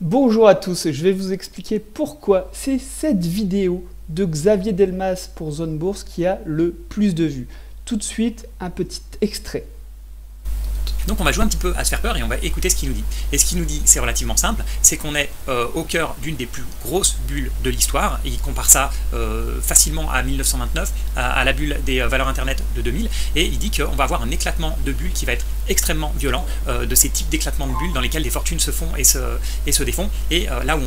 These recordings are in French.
Bonjour à tous, je vais vous expliquer pourquoi c'est cette vidéo de Xavier Delmas pour Zone Bourse qui a le plus de vues. Tout de suite, un petit extrait. Donc on va jouer un petit peu à se faire peur et on va écouter ce qu'il nous dit. Et ce qu'il nous dit, c'est relativement simple, c'est qu'on est au cœur d'une des plus grosses bulles de l'histoire, et il compare ça facilement à 1929, à la bulle des valeurs internet de 2000, et il dit qu'on va avoir un éclatement de bulles qui va être extrêmement violent, de ces types d'éclatements de bulles dans lesquels des fortunes se font et se défont, et là où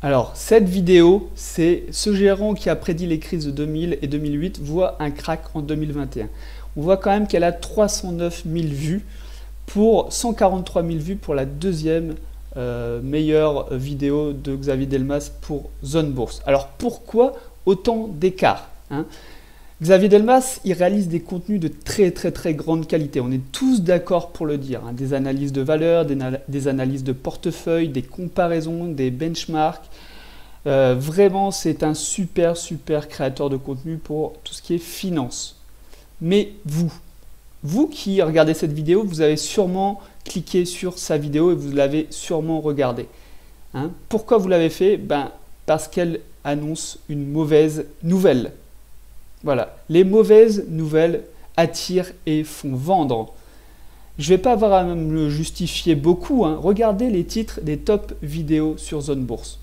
Alors, cette vidéo, c'est ce gérant qui a prédit les crises de 2000 et 2008 voit un crack en 2021. On voit quand même qu'elle a 309 000 vues pour 143 000 vues pour la deuxième meilleure vidéo de Xavier Delmas pour Zone Bourse. Alors pourquoi autant d'écart, hein? Xavier Delmas, il réalise des contenus de très grande qualité. On est tous d'accord pour le dire, hein. Des analyses de valeur, des analyses de portefeuille, des comparaisons, des benchmarks. Vraiment, c'est un super créateur de contenu pour tout ce qui est finance. Mais vous qui regardez cette vidéo, vous avez sûrement cliqué sur sa vidéo et vous l'avez sûrement regardée, hein. Pourquoi vous l'avez fait? Parce qu'elle annonce une mauvaise nouvelle. Voilà, les mauvaises nouvelles attirent et font vendre. Je ne vais pas avoir à me le justifier beaucoup, hein. Regardez les titres des top vidéos sur Zone Bourse.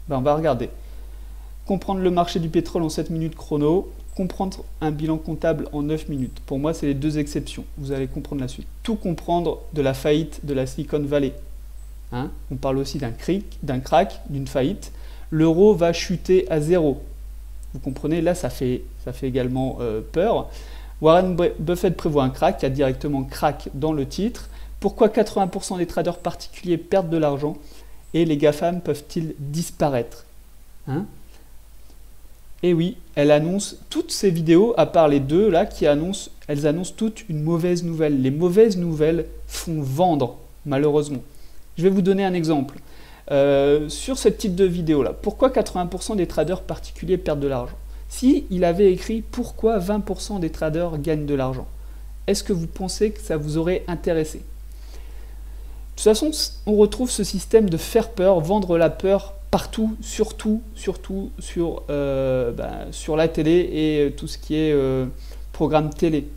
On va regarder. Comprendre le marché du pétrole en 7 minutes chrono, comprendre un bilan comptable en 9 minutes. Pour moi, c'est les deux exceptions. Vous allez comprendre la suite. Tout comprendre de la faillite de la Silicon Valley, hein. On parle aussi d'un crack, d'une faillite. L'euro va chuter à zéro. Vous comprenez, là, ça fait également peur. Warren Buffett prévoit un crack, il y a directement crack dans le titre. Pourquoi 80% des traders particuliers perdent de l'argent et les GAFAM peuvent-ils disparaître, hein? Et oui, elle annonce toutes ces vidéos, à part les deux là, elles annoncent toutes une mauvaise nouvelle. Les mauvaises nouvelles font vendre, malheureusement. Je vais vous donner un exemple. Sur ce type de vidéo là, pourquoi 80% des traders particuliers perdent de l'argent? Si il avait écrit pourquoi 20% des traders gagnent de l'argent, est-ce que vous pensez que ça vous aurait intéressé? De toute façon, on retrouve ce système de faire peur, vendre la peur partout, surtout sur la télé et tout ce qui est programme télé,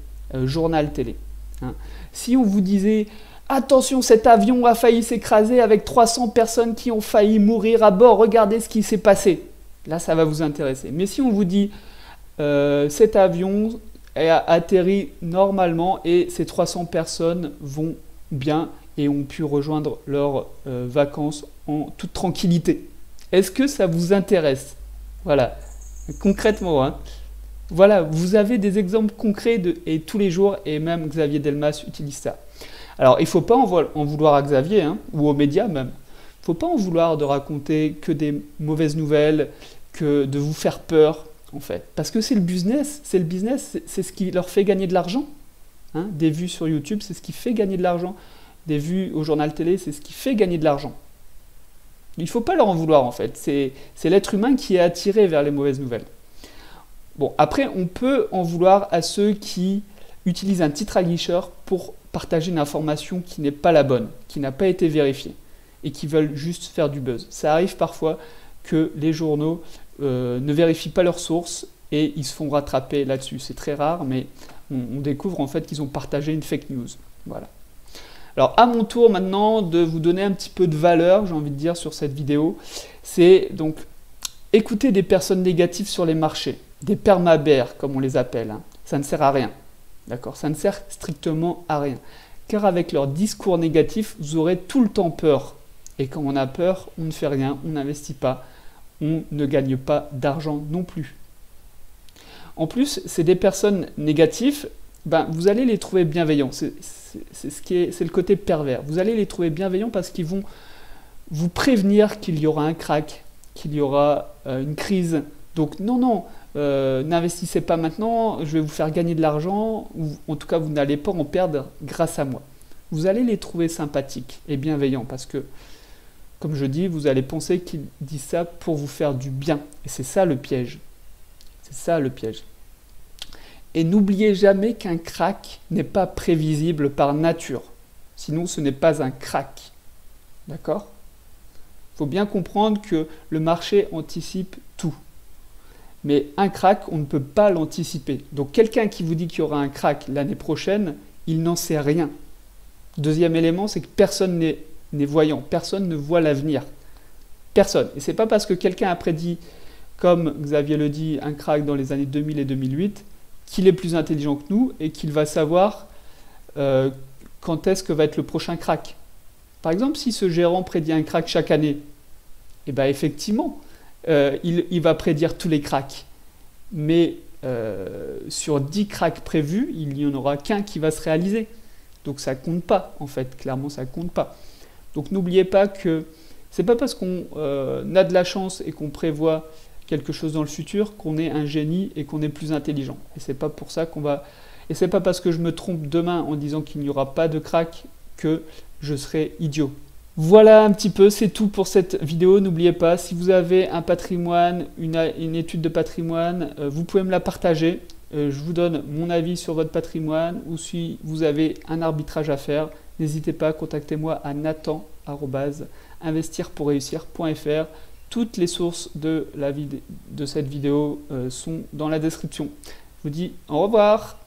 journal télé, hein. Si on vous disait attention, cet avion a failli s'écraser avec 300 personnes qui ont failli mourir à bord, regardez ce qui s'est passé. Là, ça va vous intéresser. Mais si on vous dit cet avion a atterri normalement et ces 300 personnes vont bien et ont pu rejoindre leurs vacances en toute tranquillité, est-ce que ça vous intéresse? Voilà, concrètement, hein. Voilà, vous avez des exemples concrets et tous les jours, et même Xavier Delmas utilise ça. Alors, il ne faut pas en vouloir à Xavier, hein, ou aux médias même. Il ne faut pas en vouloir de raconter que des mauvaises nouvelles, que de vous faire peur, en fait. Parce que c'est le business, c'est ce qui leur fait gagner de l'argent, hein. Des vues sur YouTube, c'est ce qui fait gagner de l'argent. Des vues au journal télé, c'est ce qui fait gagner de l'argent. Il ne faut pas leur en vouloir, en fait. C'est l'être humain qui est attiré vers les mauvaises nouvelles. Bon, après, on peut en vouloir à ceux qui utilisent un titre aguicheur pour partager une information qui n'est pas la bonne, qui n'a pas été vérifiée, et qui veulent juste faire du buzz. Ça arrive parfois que les journaux ne vérifient pas leurs sources et ils se font rattraper là-dessus. C'est très rare, mais on découvre en fait qu'ils ont partagé une fake news. Voilà. Alors, à mon tour maintenant de vous donner un petit peu de valeur, j'ai envie de dire, sur cette vidéo, c'est donc écouter des personnes négatives sur les marchés, des permabères, comme on les appelle, hein. Ça ne sert à rien. D'accord, ça ne sert strictement à rien. Car avec leur discours négatif, vous aurez tout le temps peur. Et quand on a peur, on ne fait rien, on n'investit pas, on ne gagne pas d'argent non plus. En plus, c'est des personnes négatives, vous allez les trouver bienveillants. C'est le côté pervers. Vous allez les trouver bienveillants parce qu'ils vont vous prévenir qu'il y aura un crack, qu'il y aura une crise. Donc non, n'investissez pas maintenant, je vais vous faire gagner de l'argent, ou en tout cas vous n'allez pas en perdre grâce à moi. Vous allez les trouver sympathiques et bienveillants parce que, comme je dis, vous allez penser qu'ils disent ça pour vous faire du bien. Et c'est ça le piège. C'est ça le piège. Et n'oubliez jamais qu'un crack n'est pas prévisible par nature. Sinon, ce n'est pas un crack. D'accord? Il faut bien comprendre que le marché anticipe tout. Mais un crack, on ne peut pas l'anticiper. Donc quelqu'un qui vous dit qu'il y aura un crack l'année prochaine, il n'en sait rien. Deuxième élément, c'est que personne n'est voyant, personne ne voit l'avenir. Personne. Et c'est pas parce que quelqu'un a prédit, comme Xavier le dit, un crack dans les années 2000 et 2008, qu'il est plus intelligent que nous et qu'il va savoir quand est-ce que va être le prochain crack. Par exemple, si ce gérant prédit un crack chaque année, eh bien effectivement, il va prédire tous les cracks. Mais sur 10 cracks prévus, il n'y en aura qu'un qui va se réaliser. Donc ça compte pas, en fait. Clairement, ça compte pas. Donc n'oubliez pas que c'est pas parce qu'on a de la chance et qu'on prévoit quelque chose dans le futur qu'on est un génie et qu'on est plus intelligent. Et c'est pas pour ça qu'on va... Et c'est pas parce que je me trompe demain en disant qu'il n'y aura pas de crack que je serai idiot. Voilà un petit peu, c'est tout pour cette vidéo. N'oubliez pas, si vous avez un patrimoine, une étude de patrimoine, vous pouvez me la partager. Je vous donne mon avis sur votre patrimoine, ou si vous avez un arbitrage à faire, n'hésitez pas, contactez-moi à nathan@investirpourreussir.fr. Toutes les sources de cette vidéo sont dans la description. Je vous dis au revoir.